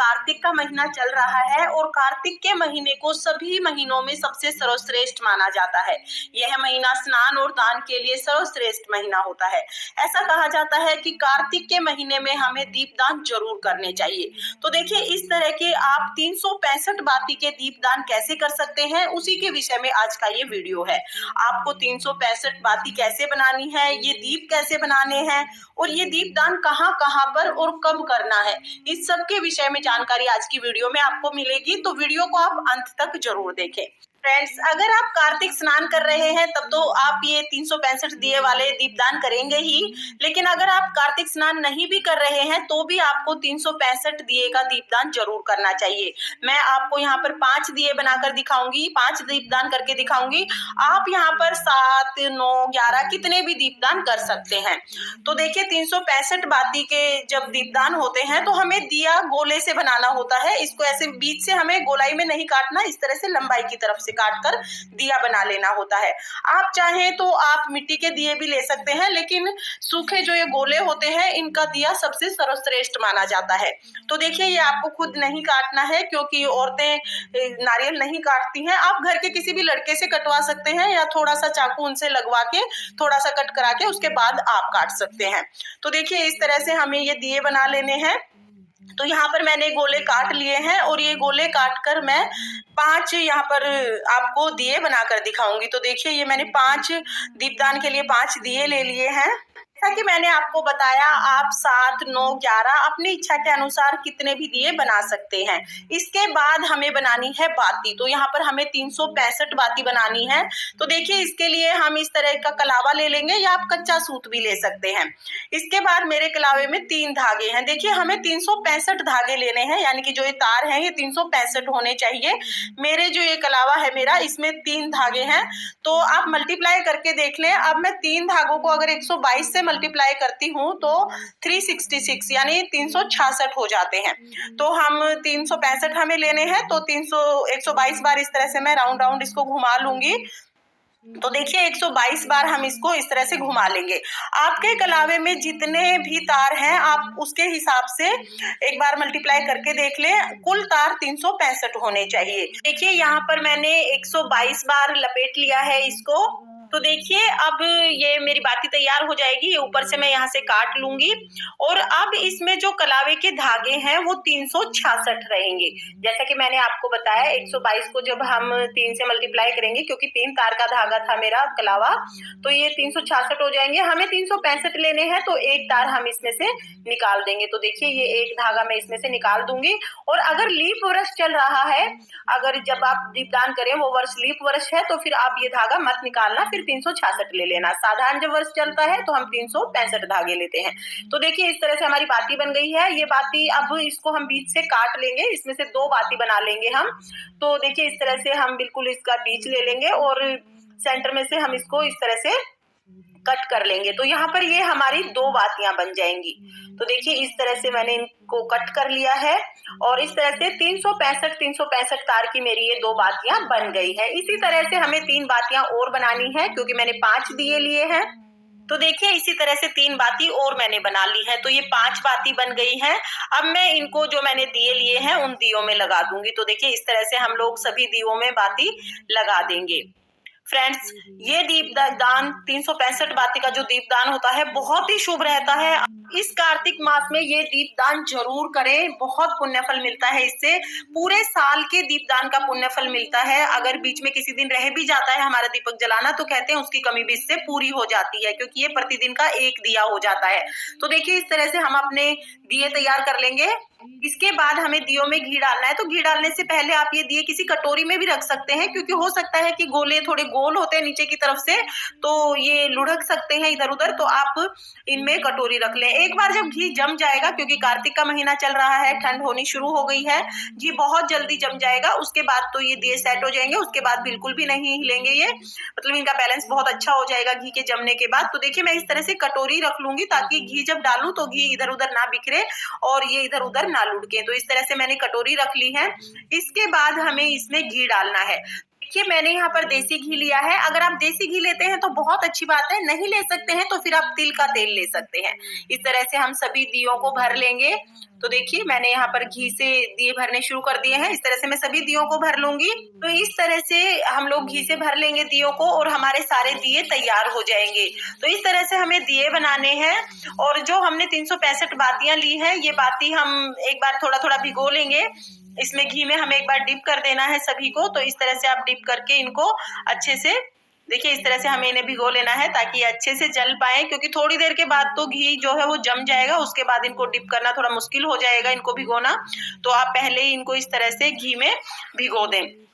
कार्तिक का महीना चल रहा है और कार्तिक के महीने को सभी महीनों में सबसे सर्वश्रेष्ठ माना जाता है। यह महीना स्नान और दान के लिए सर्वश्रेष्ठ महीना होता है। ऐसा कहा जाता है कि कार्तिक के महीने में हमें दीपदान जरूर करने चाहिए। तो देखिए, इस तरह के आप 365 बाती के दीपदान कैसे कर सकते हैं, उसी के विषय में आज का ये वीडियो है। आपको 365 बाती कैसे बनानी है, ये दीप कैसे बनाने हैं और ये दीपदान कहाँ कहाँ पर और कब करना है, इस सब के विषय में जानकारी आज की वीडियो में आपको मिलेगी। तो वीडियो को आप अंत तक जरूर देखें। फ्रेंड्स, अगर आप कार्तिक स्नान कर रहे हैं तब तो आप ये 365 दिए वाले दीपदान करेंगे ही, लेकिन अगर आप कार्तिक स्नान नहीं भी कर रहे हैं तो भी आपको 365 दिए का दीपदान जरूर करना चाहिए। मैं आपको यहाँ पर 5 दिए बनाकर दिखाऊंगी, 5 दीपदान करके दिखाऊंगी। आप यहाँ पर 7, 9, 11 कितने भी दीपदान कर सकते हैं। तो देखिए, 365 बाती के जब दीपदान होते हैं तो हमें दिया गोले से बनाना होता है। इसको ऐसे बीच से हमें गोलाई में नहीं काटना, इस तरह से लंबाई की तरफ से काटकर दिया बना लेना होता है। आप चाहें तो आप मिट्टी के दिए भी ले सकते हैं, लेकिन सूखे जो ये गोले होते हैं इनका दिया सबसे सर्वश्रेष्ठ माना जाता है। तो देखिए, ये आपको खुद नहीं काटना है क्योंकि औरतें नारियल नहीं काटती हैं। आप घर के किसी भी लड़के से कटवा सकते हैं या थोड़ा सा चाकू उनसे लगवा के थोड़ा सा कट करा के उसके बाद आप काट सकते हैं। तो देखिए, इस तरह से हमें ये दिए बना लेने हैं। तो यहाँ पर मैंने गोले काट लिए हैं और ये गोले काट कर मैं 5 यहाँ पर आपको दिए बनाकर दिखाऊंगी। तो देखिए, ये मैंने 5 दीपदान के लिए 5 दिए ले लिए हैं। जैसा कि मैंने आपको बताया, आप 7, 9, 11 अपनी इच्छा के अनुसार कितने भी दिए बना सकते हैं। इसके बाद हमें बनानी है बाती। तो यहाँ पर हमें 365 बाती बनानी है। तो देखिए, इसके लिए हम इस तरह का कलावा ले लेंगे या आप कच्चा सूत भी ले सकते हैं। इसके बाद मेरे कलावे में 3 धागे हैं। देखिए, हमें 365 धागे लेने हैं, यानी कि जो ये तार है ये 365 होने चाहिए। मेरे जो ये कलावा है मेरा, इसमें 3 धागे हैं। तो आप मल्टीप्लाई करके देख लें। अब मैं 3 धागों को अगर 122 से मल्टीप्लाई करती हूँ तो 366 यानी 366 हो जाते हैं। तो हम 365 हमें लेने हैं, तो 122 बार इस तरह से मैं राउंड इसको घुमा लूंगी। तो देखिए, 122 बार हम इसको इस तरह से घुमा लेंगे। आपके कलावे में जितने भी तार हैं आप उसके हिसाब से एक बार मल्टीप्लाई करके देख लें। कुल तार 365 होने चाहिए। देखिए, यहाँ पर मैंने 122 बार लपेट लिया है इसको। तो देखिए, अब ये मेरी बाती तैयार हो जाएगी। ये ऊपर से मैं यहाँ से काट लूंगी और अब इसमें जो कलावे के धागे हैं वो 366 रहेंगे। जैसा कि मैंने आपको बताया, 122 को जब हम 3 से मल्टीप्लाई करेंगे, क्योंकि 3 तार का धागा था मेरा कलावा, तो ये 366 हो जाएंगे। हमें 365 लेने हैं, तो एक तार हम इसमें से निकाल देंगे। तो देखिए, ये एक धागा मैं इसमें से निकाल दूंगी। और अगर लीप वर्ष चल रहा है, अगर जब आप दीपदान करें वो वर्ष लीप वर्ष है, तो फिर आप ये धागा मत निकालना, फिर 366 ले लेना। साधारण जब वर्ष चलता है तो हम 365 धागे लेते हैं। तो देखिए, इस तरह से हमारी बाती बन गई है। ये बाती अब इसको हम बीच से काट लेंगे, इसमें से 2 बाती बना लेंगे हम। तो देखिए, इस तरह से हम बिल्कुल इसका बीच ले लेंगे और सेंटर में से हम इसको इस तरह से कट कर लेंगे। तो यहाँ पर ये हमारी 2 बातियां बन जाएंगी। तो देखिए, इस तरह से मैंने इनको कट कर लिया है और इस तरह से 365 तार की मेरी ये 2 बातियां बन गई है। इसी तरह से हमें 3 बातियां और बनानी है, क्योंकि मैंने 5 दिए लिए हैं। तो देखिए, इसी तरह से 3 बाती और मैंने बना ली है। तो ये 5 बाती बन गई हैं। अब मैं इनको जो मैंने दिए लिए हैं उन दियों में लगा दूंगी। तो देखिए, इस तरह से हम लोग सभी दियों में बाती लगा देंगे। फ्रेंड्स, ये दीपदान 365 बाती का जो दीपदान होता है बहुत ही शुभ रहता है। इस कार्तिक मास में ये दीपदान जरूर करें, बहुत पुण्यफल मिलता है इससे। पूरे साल के दीपदान का पुण्यफल मिलता है। अगर बीच में किसी दिन रह भी जाता है हमारा दीपक जलाना, तो कहते हैं उसकी कमी भी इससे पूरी हो जाती है, क्योंकि ये प्रतिदिन का एक दिया हो जाता है। तो देखिए, इस तरह से हम अपने दिए तैयार कर लेंगे। इसके बाद हमें दियों में घी डालना है। तो घी डालने से पहले आप ये दिए किसी कटोरी में भी रख सकते हैं, क्योंकि हो सकता है कि गोले थोड़े गोल होते हैं नीचे की तरफ से, तो ये लुढ़क सकते हैं इधर उधर। तो आप इनमें कटोरी रख लें। एक बार जब घी जम जाएगा, क्योंकि कार्तिक का महीना चल रहा है, ठंड होनी शुरू हो गई है, घी बहुत जल्दी जम जाएगा। उसके बाद तो ये दिए सेट हो जाएंगे। उसके बाद बिल्कुल भी नहीं हिलेंगे ये, मतलब इनका बैलेंस बहुत अच्छा हो जाएगा घी के जमने के बाद। तो देखिए, मैं इस तरह से कटोरी रख लूंगी ताकि घी जब डालूं तो घी इधर उधर ना बिखरे और ये इधर उधर ना लुढ़के। तो इस तरह से मैंने कटोरी रख ली है। इसके बाद हमें इसमें घी डालना है। देखिए मैंने यहाँ पर देसी घी लिया है। अगर आप देसी घी लेते हैं तो बहुत अच्छी बात है, नहीं ले सकते हैं तो फिर आप तिल का तेल ले सकते हैं। इस तरह से हम सभी दियों को भर लेंगे। तो देखिए मैंने यहाँ पर घी से दिए भरने शुरू कर दिए हैं। इस तरह से मैं सभी दियों को भर लूंगी। तो इस तरह से हम लोग घी से भर लेंगे दियों को और हमारे सारे दिए तैयार हो जाएंगे। तो इस तरह से हमें दिए बनाने हैं। और जो हमने 365 बातियां ली है, ये बाती हम एक बार थोड़ा थोड़ा भिगो लेंगे। इसमें घी में हमें एक बार डिप कर देना है सभी को। तो इस तरह से आप डिप करके इनको अच्छे से, देखिए इस तरह से हमें इन्हें भिगो लेना है ताकि ये अच्छे से जल पाए, क्योंकि थोड़ी देर के बाद तो घी जो है वो जम जाएगा। उसके बाद इनको डिप करना थोड़ा मुश्किल हो जाएगा, इनको भिगोना। तो आप पहले ही इनको इस तरह से घी में भिगो दें।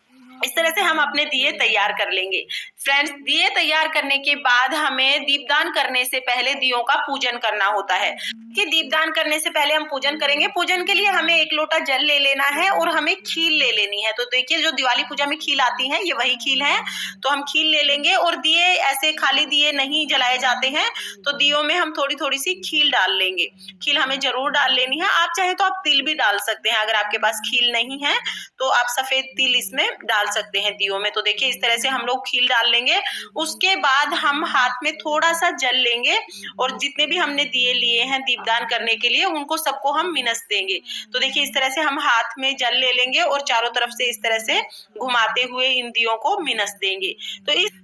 इस तरह से हम अपने दिए तैयार कर लेंगे। फ्रेंड्स, दिए तैयार करने के बाद हमें दीपदान करने से पहले दियों का पूजन करना होता है। कि दीपदान करने से पहले हम पूजन करेंगे। पूजन के लिए हमें 1 लोटा जल ले लेना है और हमें खील ले लेनी है। तो देखिए जो दिवाली पूजा में खील आती है, ये वही खील है। तो हम खील ले लेंगे। और दिए ऐसे खाली दिए नहीं जलाए जाते हैं, तो दियों में हम थोड़ी थोड़ी सी खील डाल लेंगे। खील हमें जरूर डाल लेनी है। आप चाहे तो आप तिल भी डाल सकते हैं। अगर आपके पास खील नहीं है तो आप सफेद तिल इसमें डाल सकते हैं दियों में। तो देखिए इस तरह से हम लोग खील डाल लेंगे। उसके बाद हम हाथ में थोड़ा सा जल लेंगे और जितने भी हमने दिए लिए हैं दीपदान करने के लिए, उनको सबको हम मिनस देंगे। तो देखिए इस तरह से हम हाथ में जल ले लेंगे और चारों तरफ से इस तरह से घुमाते हुए इन दियों को मिनस देंगे।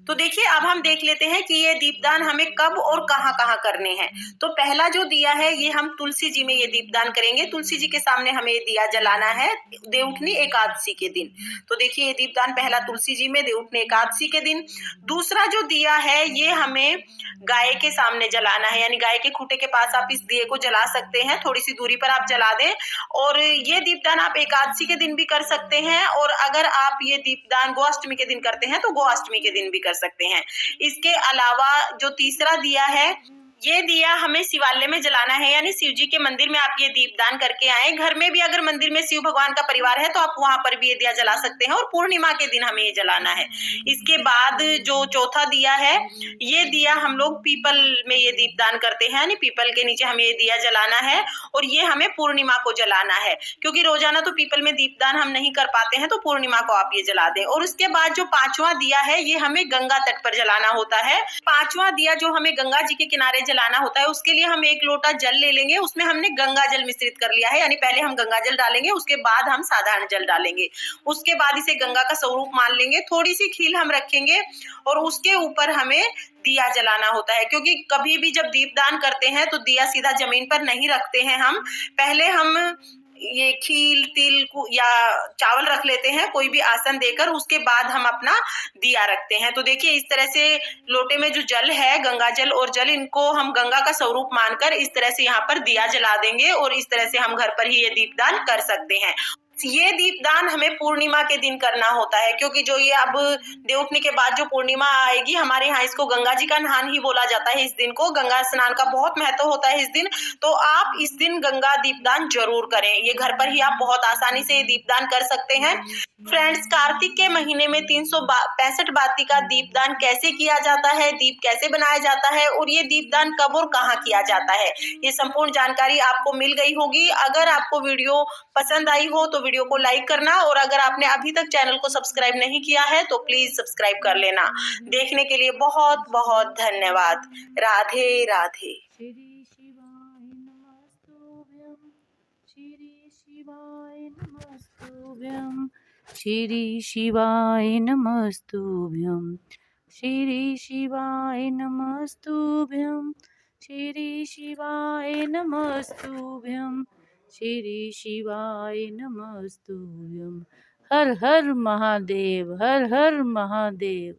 तो देखिए अब हम देख लेते हैं कि ये दीपदान हमें कब और कहाँ कहाँ करने हैं। तो पहला जो दिया है ये हम तुलसी जी में ये दीपदान करेंगे। तुलसी जी के सामने हमें ये दिया जलाना है देवउठनी एकादशी के दिन। तो देखिए ये दीपदान पहला तुलसी जी में देवउठनी एकादशी के दिन। दूसरा जो दिया है ये हमें गाय के सामने जलाना है, यानी गाय के खूंटे के पास आप इस दिए को जला सकते हैं। थोड़ी सी दूरी पर आप जला दें। और ये दीपदान आप एकादशी के दिन भी कर सकते हैं। और अगर आप ये दीपदान गोअष्टमी के दिन करते हैं तो गोअष्टमी के दिन भी कर सकते हैं। इसके अलावा जो तीसरा दिया है, ये दिया हमें शिवालय में जलाना है, यानी शिव जी के मंदिर में आप ये दीपदान करके आए। घर में भी अगर मंदिर में शिव भगवान का परिवार है तो आप वहां पर भी ये दिया जला सकते हैं। और पूर्णिमा के दिन हमें ये जलाना है। इसके बाद जो चौथा दिया है, ये दिया हम लोग पीपल में ये दीपदान करते हैं, यानी पीपल के नीचे हमें ये दिया जलाना है। और ये हमें पूर्णिमा को जलाना है, क्योंकि रोजाना तो पीपल में दीपदान हम नहीं कर पाते हैं। तो पूर्णिमा को आप ये जला दें। और उसके बाद जो 5वां दिया है ये हमें गंगा तट पर जलाना होता है। 5वां दिया जो हमें गंगा जी के किनारे जलाना होता है, उसके लिए हम 1 लोटा जल ले लेंगे। उसमें हमने गंगा जल मिश्रित कर लिया है, यानी पहले हम गंगा जल डालेंगे, उसके बाद हम साधारण जल डालेंगे। उसके बाद इसे गंगा का स्वरूप मान लेंगे। थोड़ी सी खील हम रखेंगे और उसके ऊपर हमें दिया जलाना होता है, क्योंकि कभी भी जब दीपदान करते हैं तो दिया सीधा जमीन पर नहीं रखते हैं। हम पहले हम ये खील तिल या चावल रख लेते हैं कोई भी आसन देकर, उसके बाद हम अपना दिया रखते हैं। तो देखिए इस तरह से लोटे में जो जल है, गंगा जल और जल, इनको हम गंगा का स्वरूप मानकर इस तरह से यहाँ पर दिया जला देंगे। और इस तरह से हम घर पर ही ये दीपदान कर सकते हैं। ये दीपदान हमें पूर्णिमा के दिन करना होता है, क्योंकि जो ये अब देवउठनी के बाद जो पूर्णिमा आएगी, हमारे यहाँ इसको गंगा जी का नहान ही बोला जाता है। इस दिन को गंगा स्नान का बहुत महत्व होता है इस दिन। तो आप इस दिन गंगा दीपदान जरूर करें। ये घर पर ही आप बहुत आसानी से ये दीपदान कर सकते हैं। फ्रेंड्स, कार्तिक के महीने में 365 बाती का दीपदान कैसे किया जाता है, दीप कैसे बनाया जाता है और ये दीपदान कब और कहाँ किया जाता है, ये संपूर्ण जानकारी आपको मिल गई होगी। अगर आपको वीडियो पसंद आई हो तो वीडियो को लाइक करना। और अगर आपने अभी तक चैनल को सब्सक्राइब नहीं किया है तो प्लीज सब्सक्राइब कर लेना। देखने के लिए बहुत बहुत धन्यवाद। राधे राधे। श्री शिवाय नमस्तुभ्यं, श्री शिवाय नमस्तुभ्यं, श्री शिवाय नमस्तुभ्यं, श्री शिवाय नमस्तुभ्यं, श्री शिवाय नमस्तुभ्यं। हर हर महादेव, हर हर महादेव।